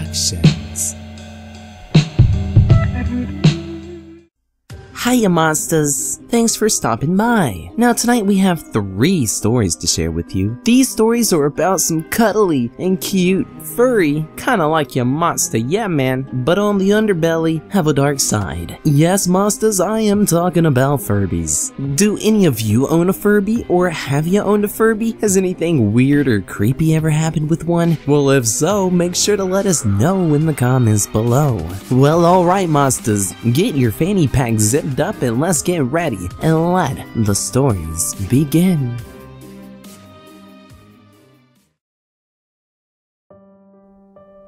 Productions. Hiya Monstaz, thanks for stopping by. Now tonight we have 3 stories to share with you. These stories are about some cuddly and cute furry, kinda like your monster, yeah man, but on the underbelly have a dark side. Yes Monstaz, I am talking about Furbies. Do any of you own a Furby, or have you owned a Furby? Has anything weird or creepy ever happened with one? Well if so, make sure to let us know in the comments below. Well alright Monstaz, get your fanny pack zipped up and let's get ready and let the stories begin.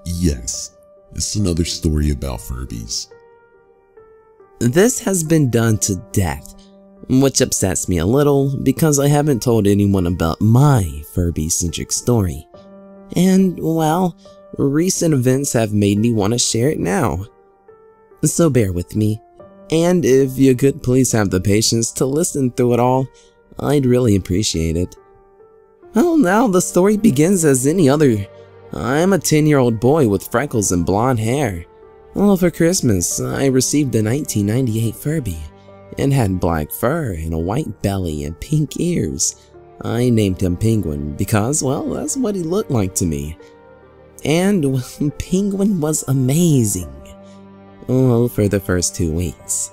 Yes, it's another story about Furbies. This has been done to death, which upsets me a little because I haven't told anyone about my Furby-centric story. And, well, recent events have made me want to share it now. So bear with me. And if you could please have the patience to listen through it all, I'd really appreciate it. Well, now the story begins as any other. I'm a 10-year-old boy with freckles and blonde hair. Well, for Christmas, I received a 1998 Furby. It had black fur and a white belly and pink ears. I named him Penguin because, well, that's what he looked like to me. And Penguin was amazing. Well, for the first 2 weeks.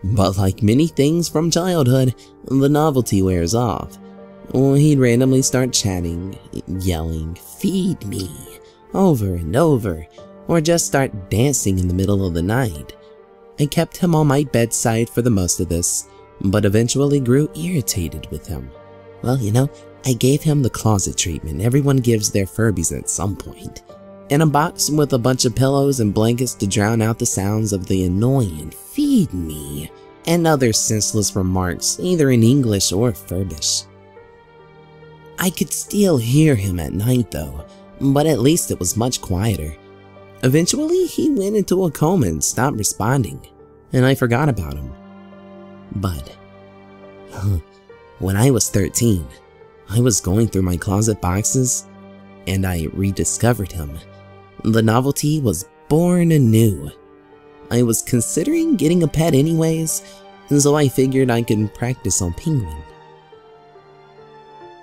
But like many things from childhood, the novelty wears off. Well, he'd randomly start chatting, yelling, "Feed me," over and over, or just start dancing in the middle of the night. I kept him on my bedside for the most of this, but eventually grew irritated with him. Well, you know, I gave him the closet treatment everyone gives their Furbies at some point. In a box with a bunch of pillows and blankets to drown out the sounds of the annoying "feed me" and other senseless remarks, either in English or Furbish. I could still hear him at night though, but at least it was much quieter. Eventually, he went into a coma and stopped responding, and I forgot about him. But when I was 13, I was going through my closet boxes, and I rediscovered him. The novelty was born anew. I was considering getting a pet anyways, and so I figured I could practice on Penguin.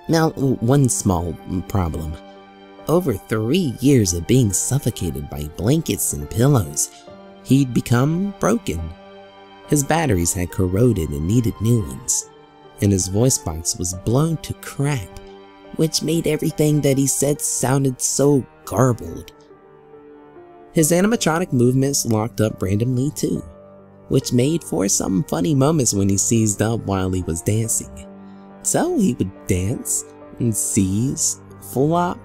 Now, one small problem. Over 3 years of being suffocated by blankets and pillows, he'd become broken. His batteries had corroded and needed new ones, and his voice box was blown to crap, which made everything that he said sounded so garbled. His animatronic movements locked up randomly too, which made for some funny moments when he seized up while he was dancing. So he would dance and seize, flop,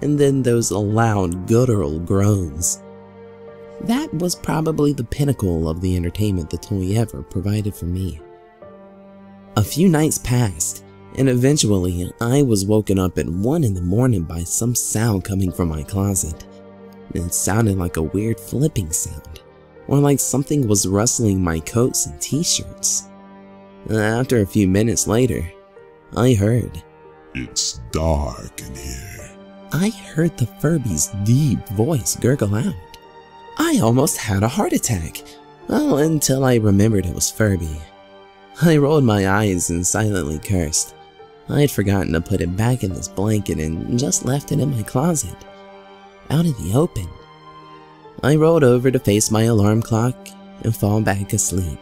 and then those loud guttural groans. That was probably the pinnacle of the entertainment the toy ever provided for me. A few nights passed, and eventually I was woken up at 1 in the morning by some sound coming from my closet. It sounded like a weird flipping sound, or like something was rustling my coats and t-shirts. After a few minutes later, I heard, "It's dark in here." I heard the Furby's deep voice gurgle out. I almost had a heart attack, well, until I remembered it was Furby. I rolled my eyes and silently cursed. I had forgotten to put it back in this blanket and just left it in my closet, out in the open. I rolled over to face my alarm clock and fall back asleep.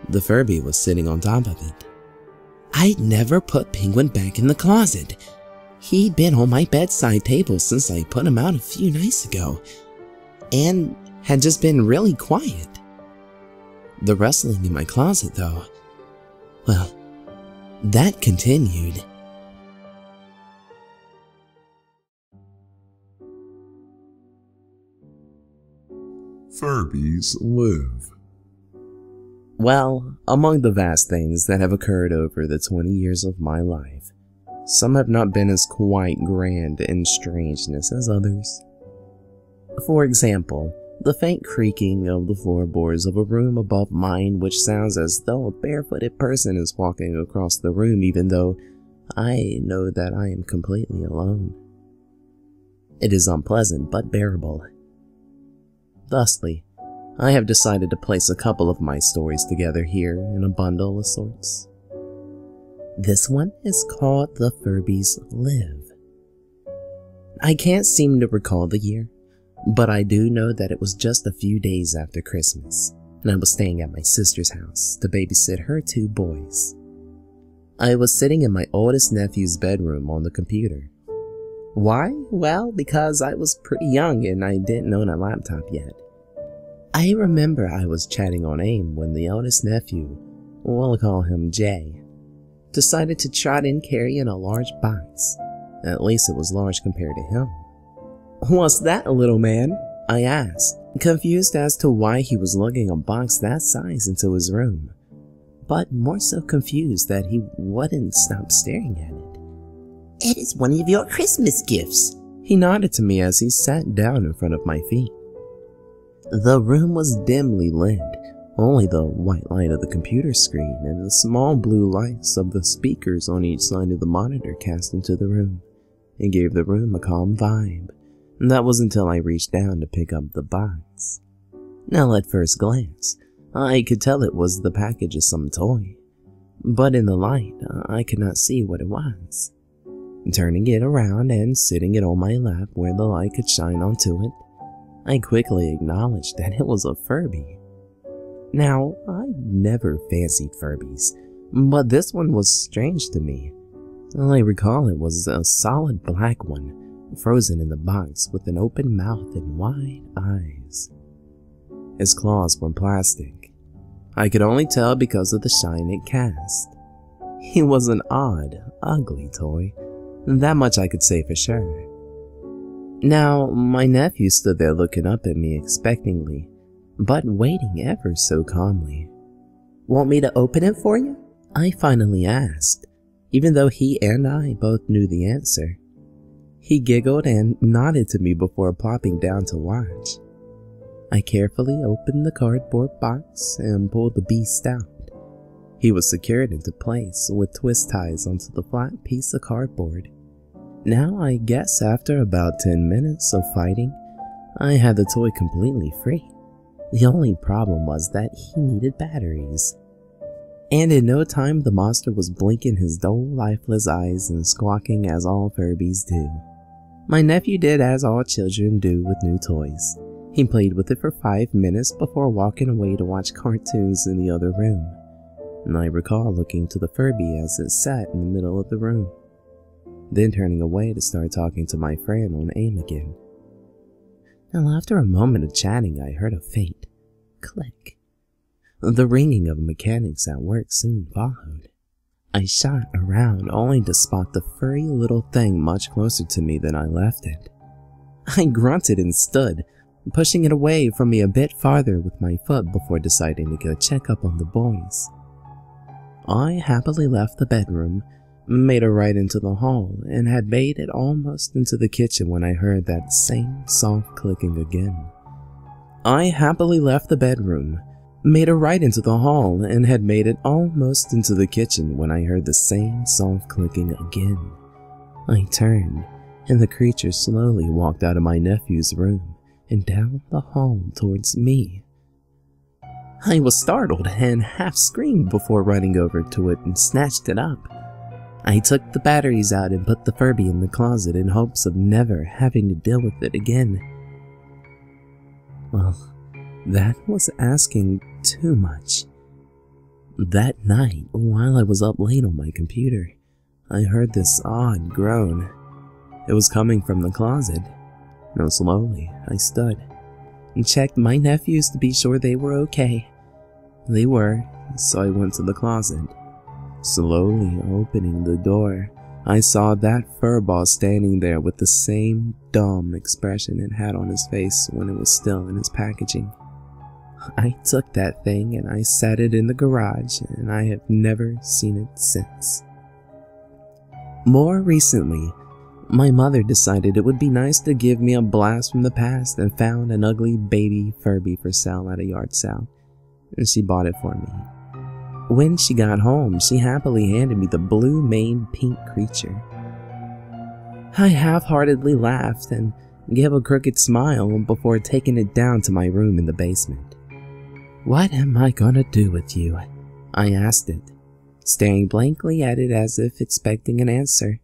The Furby was sitting on top of it. I'd never put Penguin back in the closet. He'd been on my bedside table since I put him out a few nights ago, and had just been really quiet. The rustling in my closet though, well, that continued. Furbies live. Well, among the vast things that have occurred over the 20 years of my life, some have not been as quite grand in strangeness as others. For example, the faint creaking of the floorboards of a room above mine, which sounds as though a barefooted person is walking across the room even though I know that I am completely alone. It is unpleasant but bearable. Thusly, I have decided to place a couple of my stories together here in a bundle of sorts. This one is called The Furbies Live. I can't seem to recall the year, but I do know that it was just a few days after Christmas, and I was staying at my sister's house to babysit her 2 boys. I was sitting in my oldest nephew's bedroom on the computer. Why? Well, because I was pretty young and I didn't own a laptop yet. I remember I was chatting on AIM when the eldest nephew, we'll call him Jay, decided to trot in carrying a large box. At least it was large compared to him. "What's that, little man?" I asked, confused as to why he was lugging a box that size into his room, but more so confused that he wouldn't stop staring at it. "It is one of your Christmas gifts." He nodded to me as he sat down in front of my feet. The room was dimly lit, only the white light of the computer screen and the small blue lights of the speakers on each side of the monitor cast into the room. It gave the room a calm vibe, and that was until I reached down to pick up the box. Now at first glance, I could tell it was the package of some toy, but in the light, I could not see what it was. Turning it around and sitting it on my lap where the light could shine onto it, I quickly acknowledged that it was a Furby. Now, I never fancied Furbies, but this one was strange to me. All I recall it was a solid black one, frozen in the box with an open mouth and wide eyes. His claws were plastic. I could only tell because of the shine it cast. He was an odd, ugly toy. That much I could say for sure. Now, my nephew stood there looking up at me expectantly, but waiting ever so calmly. "Want me to open it for you?" I finally asked, even though he and I both knew the answer. He giggled and nodded to me before plopping down to watch. I carefully opened the cardboard box and pulled the beast out. He was secured into place with twist ties onto the flat piece of cardboard. Now I guess after about 10 minutes of fighting, I had the toy completely free. The only problem was that he needed batteries. And in no time the monster was blinking his dull, lifeless eyes and squawking as all Furbies do. My nephew did as all children do with new toys. He played with it for 5 minutes before walking away to watch cartoons in the other room. And I recall looking to the Furby as it sat in the middle of the room, then turning away to start talking to my friend on AIM again. Now after a moment of chatting, I heard a faint click. The ringing of mechanics at work soon followed. I shot around only to spot the furry little thing much closer to me than I left it. I grunted and stood, pushing it away from me a bit farther with my foot before deciding to go check up on the boys. I happily left the bedroom, made a right into the hall, and had made it almost into the kitchen when I heard that same soft clicking again. I happily left the bedroom, made a right into the hall, and had made it almost into the kitchen when I heard the same soft clicking again. I turned, and the creature slowly walked out of my nephew's room and down the hall towards me. I was startled and half screamed before running over to it and snatched it up. I took the batteries out and put the Furby in the closet in hopes of never having to deal with it again. Well, that was asking too much. That night, while I was up late on my computer, I heard this odd groan. It was coming from the closet. Now slowly, I stood and checked my nephews to be sure they were okay. They were, so I went to the closet. Slowly opening the door, I saw that furball standing there with the same dumb expression it had on his face when it was still in its packaging. I took that thing and I set it in the garage, and I have never seen it since. More recently, my mother decided it would be nice to give me a blast from the past and found an ugly baby Furby for sale at a yard sale, and she bought it for me. When she got home, she happily handed me the blue-maned pink creature. I half-heartedly laughed and gave a crooked smile before taking it down to my room in the basement. "What am I gonna do with you?" I asked it, staring blankly at it as if expecting an answer.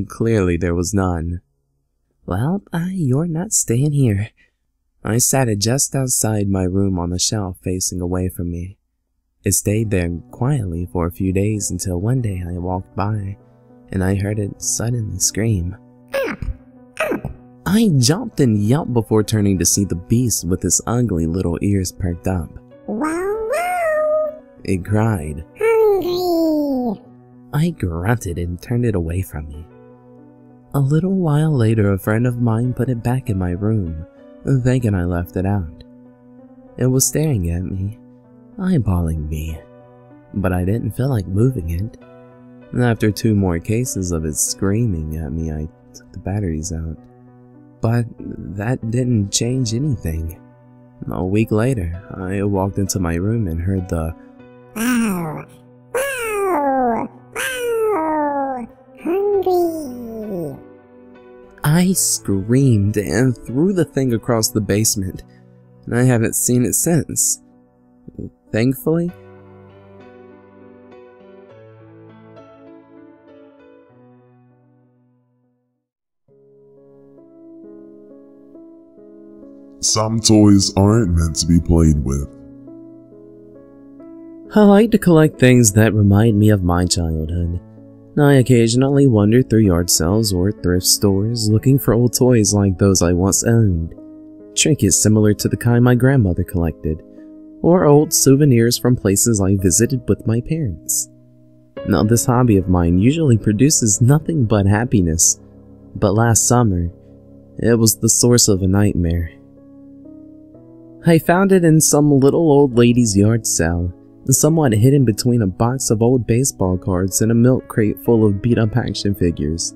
Clearly there was none. "Well, you're not staying here." I sat it just outside my room on the shelf facing away from me. It stayed there quietly for a few days until one day I walked by and I heard it suddenly scream. I jumped and yelped before turning to see the beast with his ugly little ears perked up. "Wow, wow!" It cried. "Hungry!" I grunted and turned it away from me. A little while later, a friend of mine put it back in my room, thinking I left it out. It was staring at me, eyeballing me, but I didn't feel like moving it. After 2 more cases of it screaming at me, I took the batteries out. But that didn't change anything. A week later, I walked into my room and heard the "Wow! Wow! Wow! Hungry!" I screamed and threw the thing across the basement, and I haven't seen it since. Thankfully. Some toys aren't meant to be played with. I like to collect things that remind me of my childhood. I occasionally wander through yard sales or thrift stores looking for old toys like those I once owned, trinkets similar to the kind my grandmother collected, or old souvenirs from places I visited with my parents. Now, this hobby of mine usually produces nothing but happiness, but last summer, it was the source of a nightmare. I found it in some little old lady's yard sale, somewhat hidden between a box of old baseball cards and a milk crate full of beat-up action figures.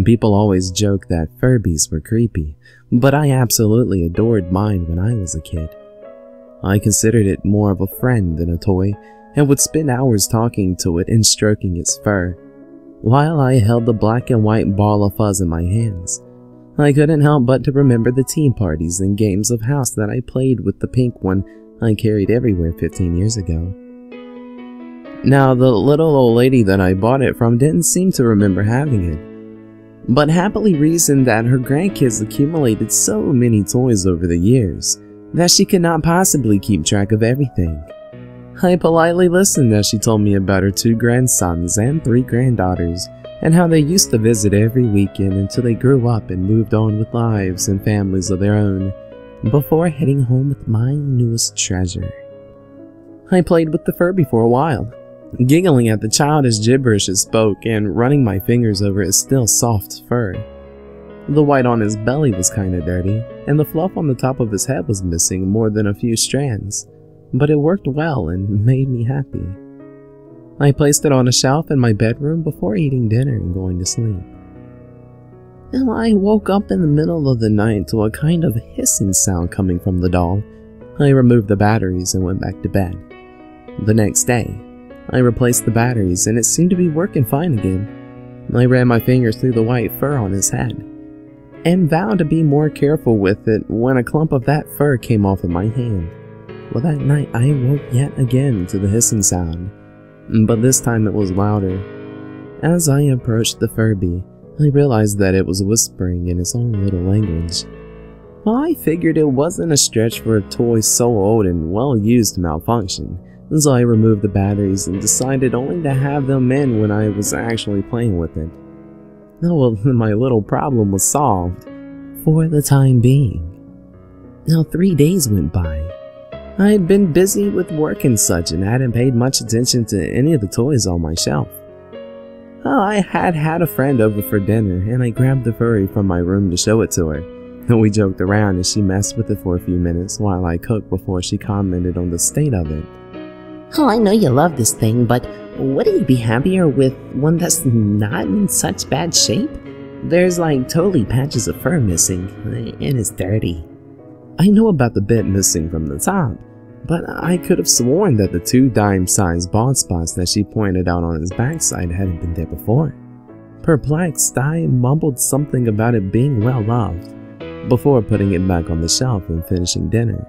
People always joke that Furbies were creepy, but I absolutely adored mine when I was a kid. I considered it more of a friend than a toy, and would spend hours talking to it and stroking its fur, while I held the black and white ball of fuzz in my hands. I couldn't help but to remember the tea parties and games of house that I played with the pink one I carried everywhere 15 years ago. Now, the little old lady that I bought it from didn't seem to remember having it, but happily reasoned that her grandkids accumulated so many toys over the years that she could not possibly keep track of everything. I politely listened as she told me about her 2 grandsons and 3 granddaughters, and how they used to visit every weekend until they grew up and moved on with lives and families of their own, before heading home with my newest treasure. I played with the Furby for a while, giggling at the childish gibberish it spoke and running my fingers over its still soft fur. The white on his belly was kinda dirty, and the fluff on the top of his head was missing more than a few strands, but it worked well and made me happy. I placed it on a shelf in my bedroom before eating dinner and going to sleep. And I woke up in the middle of the night to a kind of hissing sound coming from the doll. I removed the batteries and went back to bed. The next day, I replaced the batteries and it seemed to be working fine again. I ran my fingers through the white fur on his head, and vowed to be more careful with it when a clump of that fur came off of my hand. Well, that night I awoke yet again to the hissing sound, but this time it was louder. As I approached the Furby, I realized that it was whispering in its own little language. I figured it wasn't a stretch for a toy so old and well used to malfunction, so I removed the batteries and decided only to have them in when I was actually playing with it. Well, my little problem was solved, for the time being. Now 3 days went by. I had been busy with work and such and hadn't paid much attention to any of the toys on my shelf. I had a friend over for dinner and I grabbed the furry from my room to show it to her. We joked around and she messed with it for a few minutes while I cooked before she commented on the state of it. "Oh, I know you love this thing, but wouldn't you be happier with one that's not in such bad shape? There's like totally patches of fur missing, and it's dirty." I know about the bit missing from the top, but I could have sworn that the 2 dime-sized bald spots that she pointed out on his backside hadn't been there before. Perplexed, I mumbled something about it being well loved, before putting it back on the shelf and finishing dinner.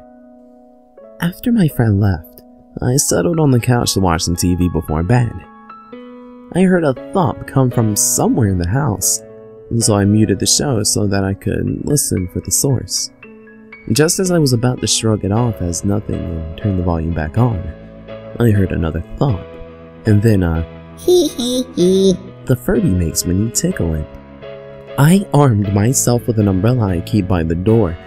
After my friend left, I settled on the couch to watch some TV before bed. I heard a thump come from somewhere in the house, so I muted the show so that I could listen for the source. Just as I was about to shrug it off as nothing and turn the volume back on, I heard another thump, and then a Hee hee hee. the Furby makes when you tickle it. I armed myself with an umbrella I keep by the door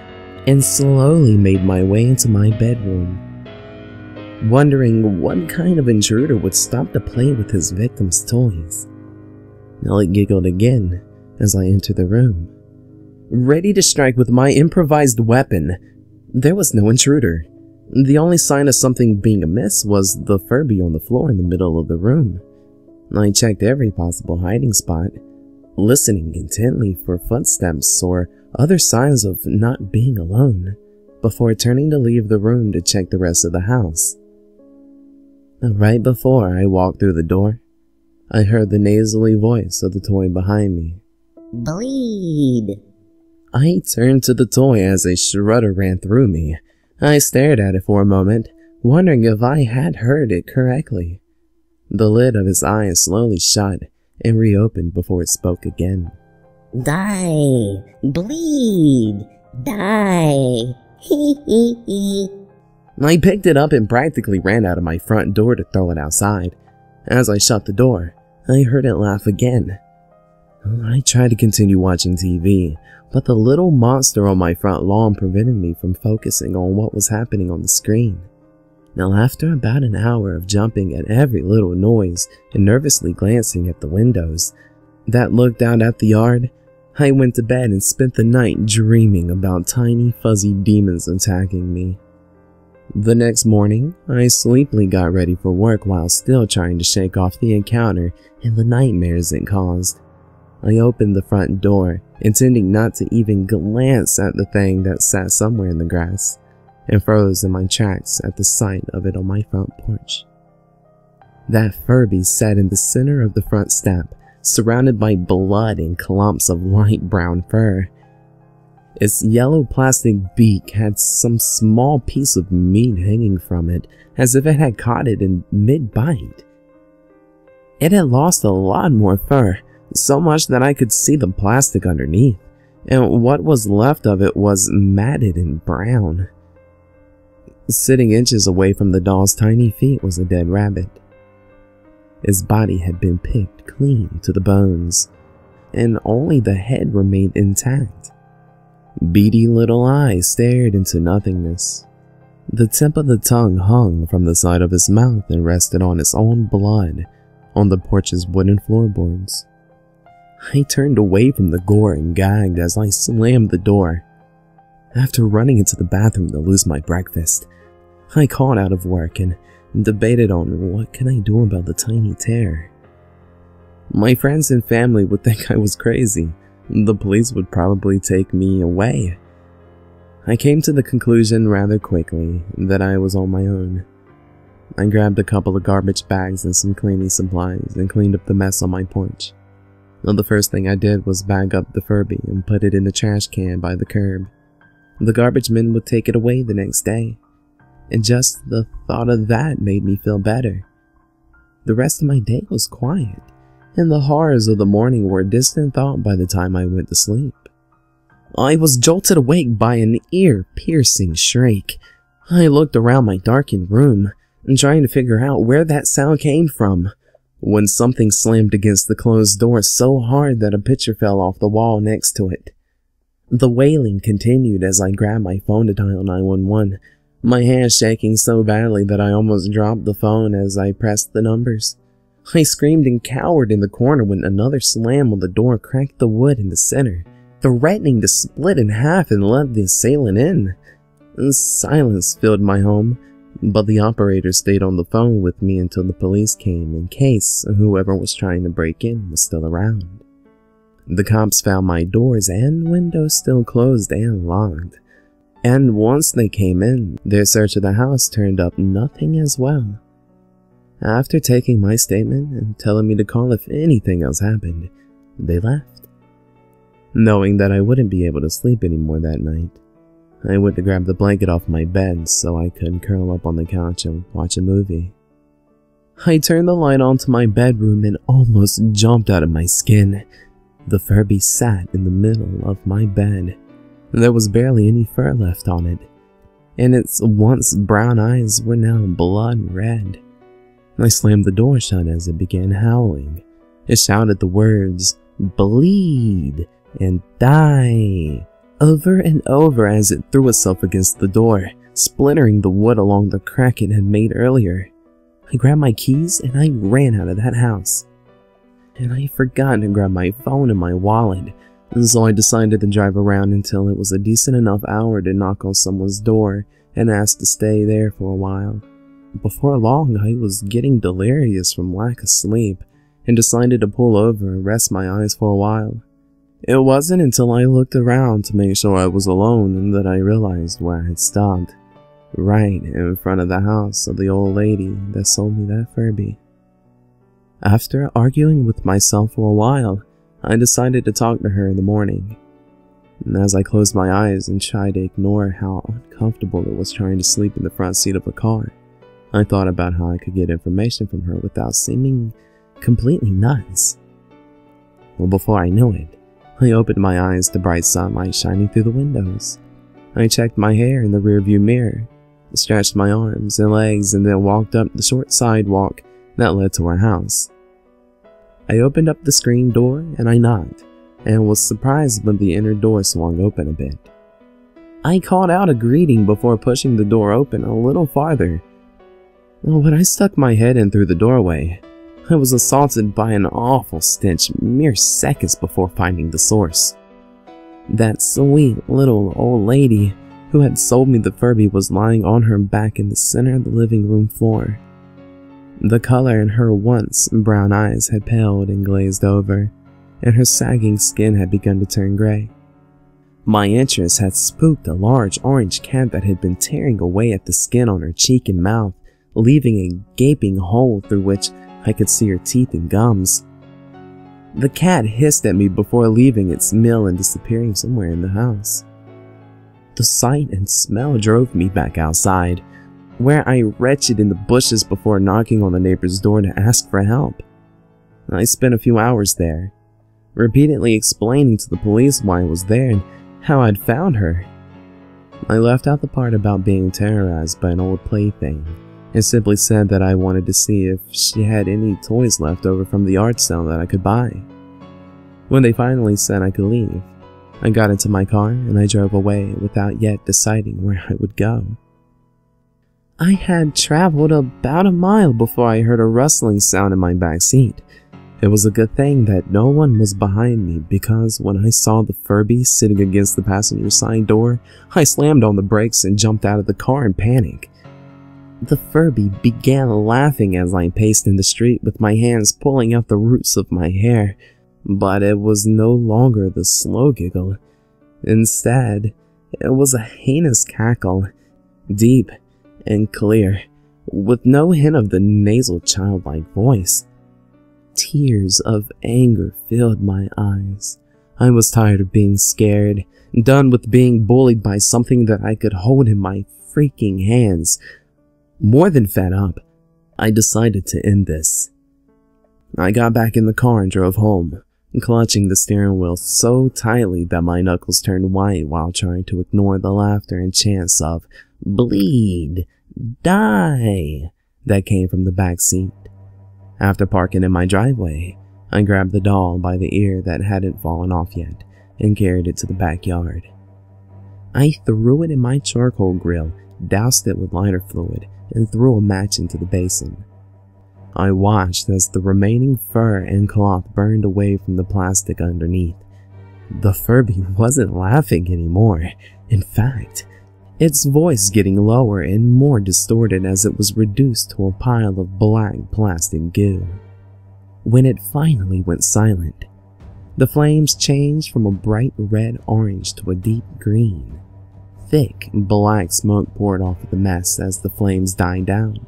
and slowly made my way into my bedroom, wondering what kind of intruder would stop to play with his victim's toys. I giggled again as I entered the room, ready to strike with my improvised weapon. There was no intruder. The only sign of something being amiss was the Furby on the floor in the middle of the room. I checked every possible hiding spot, listening intently for footsteps or other signs of not being alone, before turning to leave the room to check the rest of the house. Right before I walked through the door, I heard the nasally voice of the toy behind me. Bleed. I turned to the toy as a shudder ran through me. I stared at it for a moment, wondering if I had heard it correctly. The lid of his eye slowly shut and reopened before it spoke again. Die. Bleed. Die. Hee hee hee. I picked it up and practically ran out of my front door to throw it outside. As I shut the door, I heard it laugh again. I tried to continue watching TV, but the little monster on my front lawn prevented me from focusing on what was happening on the screen. Now, after about an hour of jumping at every little noise and nervously glancing at the windows that looked out at the yard, I went to bed and spent the night dreaming about tiny fuzzy demons attacking me. The next morning, I sleepily got ready for work while still trying to shake off the encounter and the nightmares it caused. I opened the front door, intending not to even glance at the thing that sat somewhere in the grass, and froze in my tracks at the sight of it on my front porch. That Furby sat in the center of the front step, surrounded by blood and clumps of light brown fur. Its yellow plastic beak had some small piece of meat hanging from it, as if it had caught it in mid-bite. It had lost a lot more fur, so much that I could see the plastic underneath, and what was left of it was matted and brown. Sitting inches away from the doll's tiny feet was a dead rabbit. Its body had been picked clean to the bones, and only the head remained intact. Beady little eyes stared into nothingness. The tip of the tongue hung from the side of his mouth and rested on its own blood on the porch's wooden floorboards. I turned away from the gore and gagged as I slammed the door. After running into the bathroom to lose my breakfast, I called out of work and debated on what can I do about the tiny tear. My friends and family would think I was crazy. The police would probably take me away. I came to the conclusion rather quickly that I was on my own. I grabbed a couple of garbage bags and some cleaning supplies and cleaned up the mess on my porch. The first thing I did was bag up the Furby and put it in the trash can by the curb. The garbage men would take it away the next day, and just the thought of that made me feel better. The rest of my day was quiet, and the horrors of the morning were a distant thought by the time I went to sleep. I was jolted awake by an ear-piercing shriek. I looked around my darkened room, trying to figure out where that sound came from, when something slammed against the closed door so hard that a picture fell off the wall next to it. The wailing continued as I grabbed my phone to dial 911, my hand shaking so badly that I almost dropped the phone as I pressed the numbers. I screamed and cowered in the corner when another slam on the door cracked the wood in the center, threatening to split in half and let the assailant in. Silence filled my home, but the operator stayed on the phone with me until the police came in case whoever was trying to break in was still around. The cops found my doors and windows still closed and locked, and once they came in, their search of the house turned up nothing as well. After taking my statement and telling me to call if anything else happened, they left. Knowing that I wouldn't be able to sleep anymore that night, I went to grab the blanket off my bed so I could curl up on the couch and watch a movie. I turned the light on to my bedroom and almost jumped out of my skin. The Furby sat in the middle of my bed. There was barely any fur left on it, and its once brown eyes were now blood red. I slammed the door shut as it began howling. It shouted the words, "Bleed and die," over and over as it threw itself against the door, splintering the wood along the crack it had made earlier. I grabbed my keys and I ran out of that house. And I forgot to grab my phone and my wallet, so I decided to drive around until it was a decent enough hour to knock on someone's door and ask to stay there for a while. Before long, I was getting delirious from lack of sleep and decided to pull over and rest my eyes for a while. It wasn't until I looked around to make sure I was alone that I realized where I had stopped, right in front of the house of the old lady that sold me that Furby. After arguing with myself for a while, I decided to talk to her in the morning. And as I closed my eyes and tried to ignore how uncomfortable it was trying to sleep in the front seat of a car, I thought about how I could get information from her without seeming completely nuts. Well, before I knew it, I opened my eyes to bright sunlight shining through the windows. I checked my hair in the rearview mirror, stretched my arms and legs, and then walked up the short sidewalk that led to our house. I opened up the screen door and I knocked, and was surprised when the inner door swung open a bit. I called out a greeting before pushing the door open a little farther. When I stuck my head in through the doorway, I was assaulted by an awful stench mere seconds before finding the source. That sweet little old lady who had sold me the Furby was lying on her back in the center of the living room floor. The color in her once brown eyes had paled and glazed over, and her sagging skin had begun to turn gray. My interest had spooked a large orange cat that had been tearing away at the skin on her cheek and mouth, leaving a gaping hole through which I could see her teeth and gums. The cat hissed at me before leaving its meal and disappearing somewhere in the house. The sight and smell drove me back outside, where I retched in the bushes before knocking on the neighbor's door to ask for help. I spent a few hours there, repeatedly explaining to the police why I was there and how I'd found her. I left out the part about being terrorized by an old plaything, and simply said that I wanted to see if she had any toys left over from the art sale that I could buy. When they finally said I could leave, I got into my car and I drove away without yet deciding where I would go. I had traveled about a mile before I heard a rustling sound in my back seat. It was a good thing that no one was behind me, because when I saw the Furby sitting against the passenger side door, I slammed on the brakes and jumped out of the car in panic. The Furby began laughing as I paced in the street with my hands pulling out the roots of my hair, but it was no longer the slow giggle. Instead, it was a heinous cackle, deep and clear, with no hint of the nasal childlike voice. Tears of anger filled my eyes. I was tired of being scared, done with being bullied by something that I could hold in my freaking hands. More than fed up, I decided to end this. I got back in the car and drove home, clutching the steering wheel so tightly that my knuckles turned white while trying to ignore the laughter and chants of "bleed, die" that came from the back seat. After parking in my driveway, I grabbed the doll by the ear that hadn't fallen off yet and carried it to the backyard. I threw it in my charcoal grill, doused it with lighter fluid, and threw a match into the basin. I watched as the remaining fur and cloth burned away from the plastic underneath. The Furby wasn't laughing anymore. In fact, its voice getting lower and more distorted as it was reduced to a pile of black plastic goo. When it finally went silent, the flames changed from a bright red-orange to a deep green. Thick, black smoke poured off of the mess as the flames died down.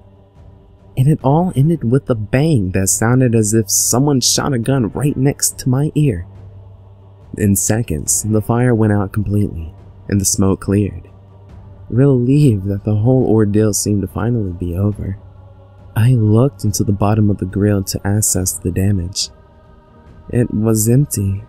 And it all ended with a bang that sounded as if someone shot a gun right next to my ear. In seconds, the fire went out completely, and the smoke cleared. Relieved that the whole ordeal seemed to finally be over, I looked into the bottom of the grill to assess the damage. It was empty,